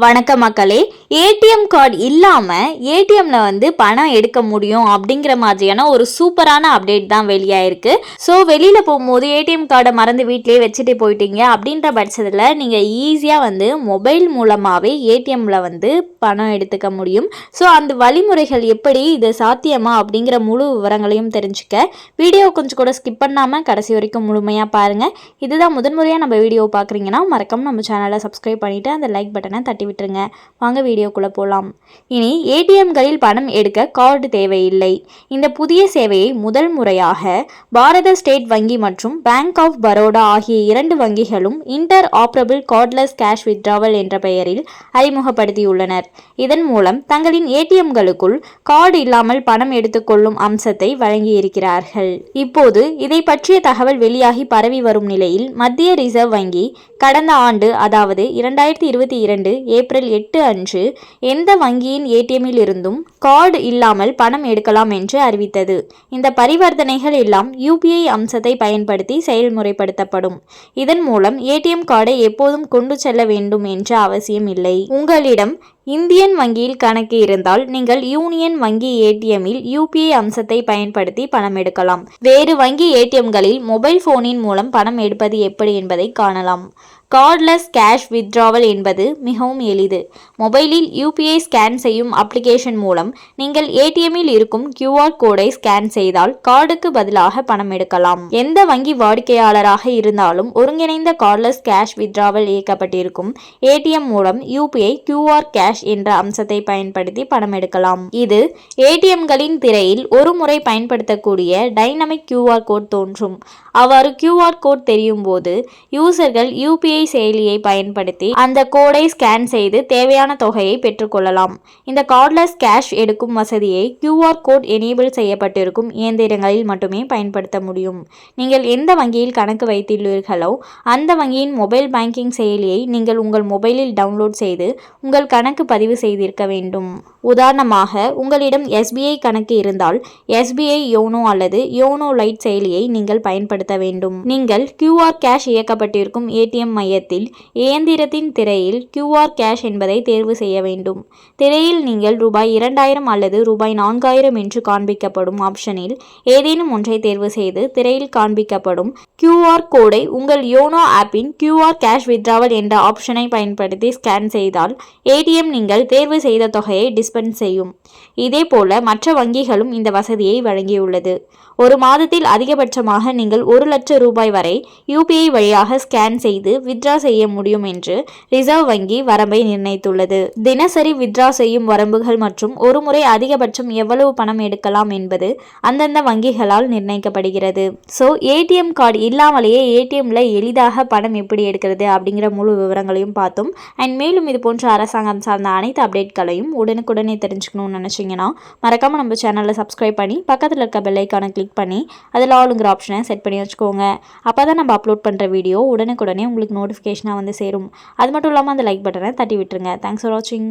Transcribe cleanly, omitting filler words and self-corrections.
வணக்க மக்களே. ATM card இல்லாமல் ஏடிஎம்ல பணம் எடுக்க முடியும் அப்படிங்கிற மாதிரியான ஒரு சூப்பரான அப்டேட் தான் வெளியாயிருக்கு. ஸோ வெளியில் போகும்போது ஏடிஎம் கார்டை மறந்து வீட்டிலேயே வச்சுட்டு போயிட்டீங்க அப்படின்ற பட்சத்தில் நீங்கள் ஈஸியாக மொபைல் மூலமாகவே ஏடிஎம்ல பணம் எடுத்துக்க முடியும். ஸோ அந்த வழிமுறைகள் எப்படி, இது சாத்தியமா அப்படிங்கிற முழு விவரங்களையும் தெரிஞ்சுக்க வீடியோ கொஞ்சம் கூட ஸ்கிப் பண்ணாமல் கடைசி வரைக்கும் முழுமையாக பாருங்கள். இதுதான் முதன்முறையாக நம்ம வீடியோ பார்க்குறீங்கன்னா மறக்காம நம்ம சேனலை சப்ஸ்கிரைப் பண்ணிவிட்டு அந்த லைக் பட்டனை தட்டி விட்டுருங்க. வாங்க வீடியோக்குள்ள போலாம். இனி ஏடிஎம்களில் பணம் எடுக்க கார்டு தேவையில்லை. இந்த புதிய சேவையை முதல் முறையாக பாரத ஸ்டேட் வங்கி மற்றும் பேங்க் ஆஃப் பரோடா ஆகிய இரண்டு வங்கிகளும் இன்டர் ஆப்ரபிள் கார்ட்லெஸ் கேஷ் வித்ட்ராவல் என்ற பெயரில் அறிமுகப்படுத்தியுள்ளனர். இதன் மூலம் தங்களின் ஏடிஎம்களுக்குள் கார்டு இல்லாமல் பணம் எடுத்துக்கொள்ளும் அம்சத்தை வழங்கியிருக்கிறார்கள். இப்போது இதை பற்றிய தகவல் வெளியாகி பரவி வரும் நிலையில் மத்திய ரிசர்வ் வங்கி கடந்த ஆண்டு, அதாவது 2022 ஏப்ரல் 8 அன்று எந்த வங்கியின் ஏடிஎம்மில் இருந்தும் கார்டு இல்லாமல் பணம் எடுக்கலாம் என்று அறிவித்தது. இந்த பரிவர்த்தனைகள் எல்லாம் யூபிஐ அம்சத்தை பயன்படுத்தி செயல்முறைப்படுத்தப்படும். இதன் மூலம் ஏடிஎம் கார்டை எப்போதும் கொண்டு செல்ல வேண்டும் என்ற அவசியம் இல்லை. உங்களிடம் இந்தியன் வங்கியில் கணக்கு இருந்தால் நீங்கள் யூனியன் வங்கி ஏடிஎம்மில் யூபிஐ அம்சத்தை பயன்படுத்தி பணம் எடுக்கலாம். வேறு வங்கி ஏடிஎம்களில் மொபைல் போனின் மூலம் பணம் எடுப்பது எப்படி என்பதை காணலாம். கார்ட்லெஸ் கேஷ் வித்ட்ராவல் என்பது மிகவும் எளிது. மொபைலில் யூபிஐ ஸ்கேன் செய்யும் அப்ளிகேஷன் மூலம் நீங்கள் ஏடிஎம்மில் இருக்கும் கியூஆர் கோடை ஸ்கேன் செய்தால் கார்டுக்கு பதிலாக பணம் எடுக்கலாம். எந்த வங்கி வாடிக்கையாளராக இருந்தாலும் ஒருங்கிணைந்த கார்ட்லெஸ் கேஷ் வித்ட்ராவல் இயக்கப்பட்டிருக்கும் ஏடிஎம் மூலம் யூபிஐ கியூஆர் கேஷ் என்ற அம்சத்தை பயன்படுத்தி பணம் எடுக்கலாம். இது ஏடிஎம்களின் திரையில் ஒரு முறை பயன்படுத்தக்கூடிய டைனமிக் கியூஆர் கோட் தோன்றும். அவ்வாறு கியூஆர் கோட் தெரியும் போது யூசர்கள் யூபிஐ செயலியை பயன்படுத்தி அந்த கோடை ஸ்கேன் செய்து தேவையான தொகையை பெற்றுக்கொள்ளலாம். இந்த கார்ட்லெஸ் கேஷ் எடுக்கும் வசதியை கியூஆர் கோட் எனேபிள் செய்யப்பட்டிருக்கும் இயந்திரங்களில் மட்டுமே பயன்படுத்த முடியும். நீங்கள் எந்த வங்கியில் கணக்கு வைத்துள்ளீர்களோ அந்த வங்கியின் மொபைல் பேங்கிங் செயலியை நீங்கள் உங்கள் மொபைலில் டவுன்லோட் செய்து உங்கள் கணக்கு பதிவு செய்திருக்க வேண்டும். உதாரணமாக, உங்களிடம் எஸ்பிஐ கணக்கு இருந்தால் எஸ்பிஐ யோனோ அல்லது யோனோ லைட் செயலியை நீங்கள் பயன்படுத்த வேண்டும். நீங்கள் கியூஆர் கேஷ் இயக்கப்பட்டிருக்கும் ஏடிஎம் மையத்தில் இயந்திரத்தின் திரையில் கியூஆர் கேஷ் என்பதை தேர்வு செய்ய வேண்டும். திரையில் நீங்கள் ரூபாய் 2000 அல்லது ரூபாய் 4000 என்று காண்பிக்கப்படும் ஆப்ஷனில் ஏதேனும் ஒன்றை தேர்வு செய்து திரையில் காண்பிக்கப்படும் கியூஆர் கோடை உங்கள் யோனோ ஆப்பின் கியூஆர் கேஷ் வித்ட்ராவல் என்ற ஆப்ஷனை பயன்படுத்தி ஸ்கேன் செய்தால் ஏடிஎம் நீங்கள் தேர்வு செய்த தொகையை டிஸ்பென்ஸ் செய்யும். இதேபோல மற்ற வங்கிகளும் இந்த வசதியை வழங்கியுள்ளது. ஒரு மாதத்தில் அதிகபட்சமாக நீங்கள் 1 லட்சம் ரூபாய் வரை யூபிஐ வழியாக ஸ்கேன் செய்து வித்ட்ரா செய்ய முடியும் என்று ரிசர்வ் வங்கி வரம்பை நிர்ணயித்துள்ளது. தினசரி வித்ட்ரா செய்யும் வரம்புகள் மற்றும் ஒரு முறை அதிகபட்சம் எவ்வளவு பணம் எடுக்கலாம் என்பது அந்தந்த வங்கிகளால் நிர்ணயிக்கப்படுகிறது. ஸோ ஏடிஎம் கார்டு இல்லாமலேயே ஏடிஎம்ல எளிதாக பணம் எப்படி எடுக்கிறது அப்படிங்கிற முழு விவரங்களையும் பார்த்தோம். அண்ட் மேலும் இது போன்ற அரசாங்கம் சார்ந்த அனைத்து அப்டேட்களையும் உடனுக்குடனே தெரிஞ்சுக்கணும்னு நினைச்சீங்கன்னா மறக்காம நம்ம சேனலை சப்ஸ்கிரைப் பண்ணி பக்கத்தில் இருக்க பெல் ஐகானை கிளிக் பண்ணி அதில் ஆளுங்கிற ஆப்ஷனை செட் பண்ணி வச்சுக்கோங்க. அப்போ தான் நம்ம அப்லோட் பண்ணுற வீடியோ உடனுக்குடனே உங்களுக்கு நோட்டிஃபிகேஷனாக சேரும். அது மட்டும் இல்லாமல் அந்த லைக் பட்டனை தட்டி விட்டுருங்க. தேங்க்ஸ் ஃபார் வாட்சிங்.